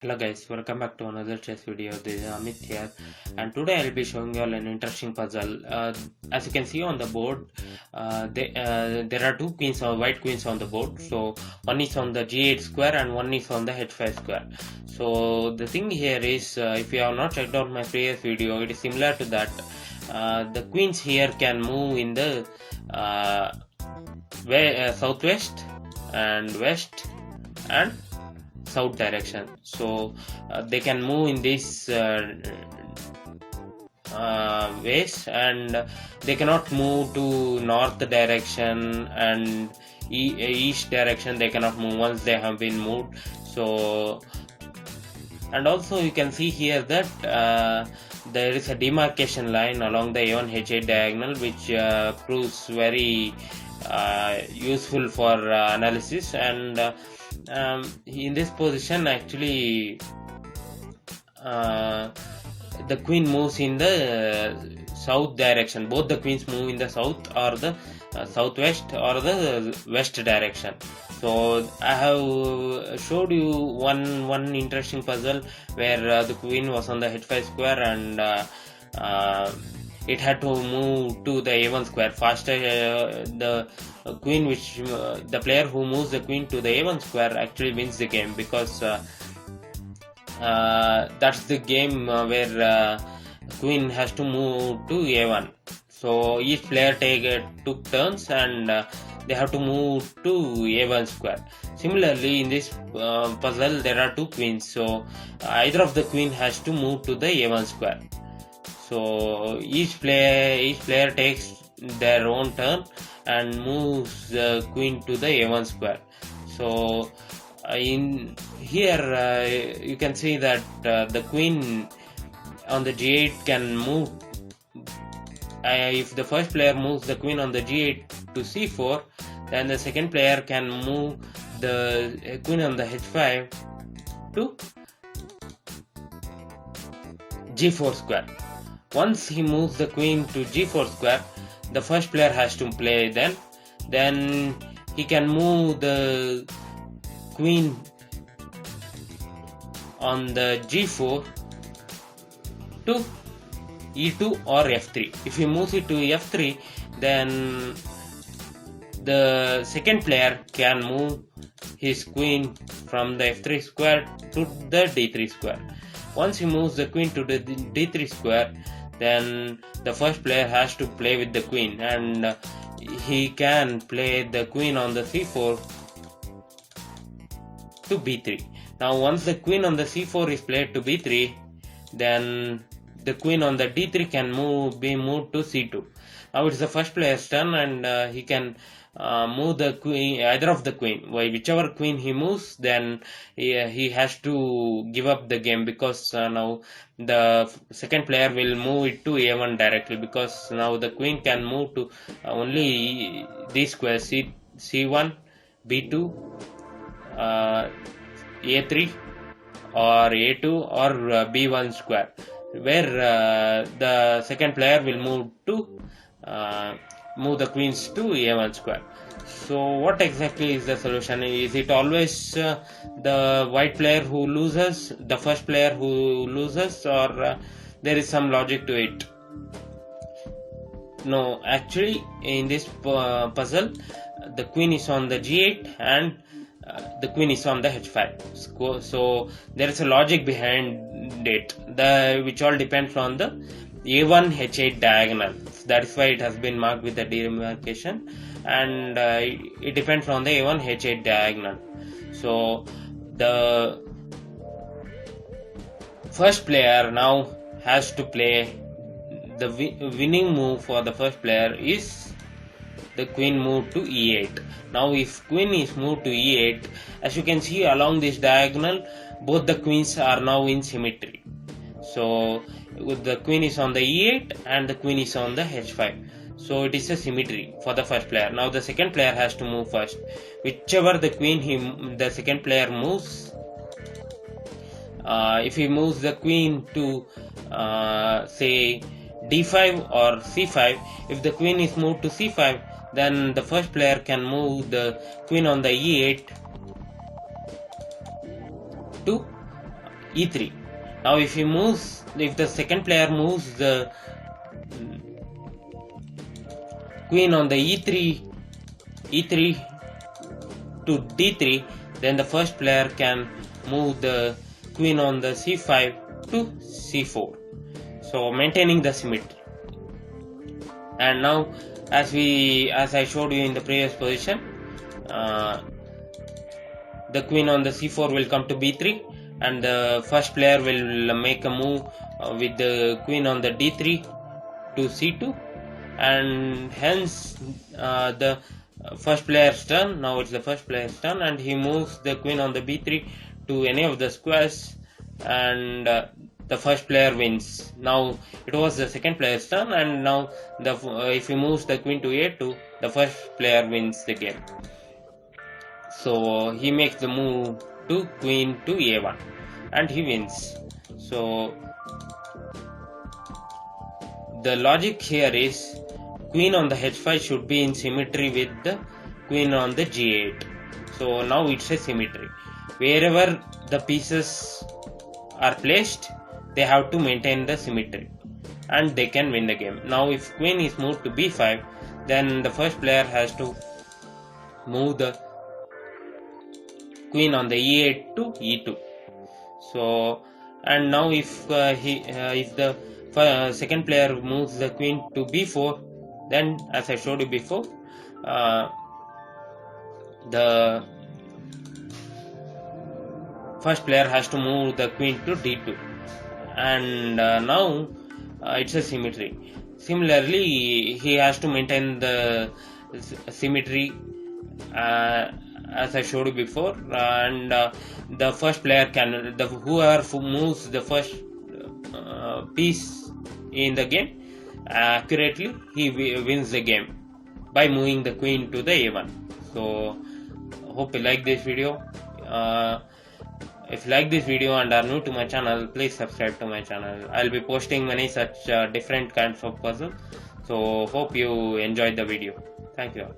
Hello guys, welcome back to another chess video. This is Amit here, and today I'll be showing you all an interesting puzzle. As you can see on the board, there are two queens or white queens on the board. So one is on the g8 square and one is on the h5 square. So the thing here is, if you have not checked out my previous video, it is similar to that. The queens here can move in the southwest and west and south direction. So they can move in this ways, and they cannot move to north direction and east direction. They cannot move once they have been moved. So, and also you can see here that there is a demarcation line along the A1 H8 diagonal, which proves very useful for analysis. And in this position, actually the queen moves in the south direction. Both the queens move in the south or the southwest or the west direction. So I have showed you one interesting puzzle where the queen was on the h5 square and it had to move to the a1 square faster. The queen the player who moves the queen to the a1 square actually wins the game, because that's the game where queen has to move to a1. So each player took turns, and they have to move to a1 square. Similarly, in this puzzle there are two queens, so either of the queen has to move to the a1 square. So each player takes their own turn and moves the queen to the a1 square. So in here you can see that the queen on the g8 can move. If the first player moves the queen on the g8 to c4, then the second player can move the queen on the h5 to g4 square. Once he moves the queen to g4 square, the first player has to play. Then he can move the queen on the g4 to e2 or f3. If he moves it to f3, then the second player can move his queen from the f3 square to the d3 square. Once he moves the queen to the d3 square, then the first player has to play with the queen, and he can play the queen on the c4 to b3. Now once the queen on the c4 is played to b3, then the queen on the d3 can be moved to c2. Now it's the first player's turn, and he can move the queen, either of the queen. Whichever queen he moves, then he has to give up the game, because now the second player will move it to a1 directly, because now the queen can move to only these squares, c1, b2, a3 or a2 or b1 square, where the second player will move the queens to a1 square. So what exactly is the solution? Is it always the white player who loses, the first player who loses, or there is some logic to it? No, actually in this puzzle, the queen is on the g8 and the queen is on the h5. So there is a logic behind it, which all depends on the a1 h8 diagonal. That is why it has been marked with the demarcation, and it depends on the a1 h8 diagonal. So the first player now has to play. The winning move for the first player is the queen move to e8. Now if queen is moved to e8, as you can see along this diagonal, both the queens are now in symmetry. So the queen is on the e8 and the queen is on the h5. So it is a symmetry for the first player. Now the second player has to move first. Whichever the queen the second player moves, if he moves the queen to say d5 or c5, if the queen is moved to c5, then the first player can move the queen on the e8 to e3. Now if the second player moves the queen on the e3 to d3, then the first player can move the queen on the c5 to c4, so maintaining the symmetry. And now as I showed you in the previous position, the queen on the c4 will come to b3, and the first player will make a move with the queen on the d3 to c2, and hence the first player's turn. Now it's the first player's turn, and he moves the queen on the b3 to any of the squares, and the first player wins. Now it was the second player's turn, and now if he moves the queen to a2, the first player wins the game. So he makes the move to queen to a1, and he wins. So the logic here is queen on the h5 should be in symmetry with the queen on the g8. So now it's a symmetry. Wherever the pieces are placed, they have to maintain the symmetry, and they can win the game. Now if queen is moved to b5, then the first player has to move the queen on the e8 to e2. So, and now if the second player moves the queen to b4, then as I showed you before, the first player has to move the queen to d2, and now it's a symmetry. Similarly, he has to maintain the symmetry as I showed you before, and the first player can, whoever moves the first piece in the game accurately, he wins the game by moving the queen to the a1. So hope you like this video. If you like this video and are new to my channel, please subscribe to my channel. I'll be posting many such different kinds of puzzles. So hope you enjoyed the video. Thank you all.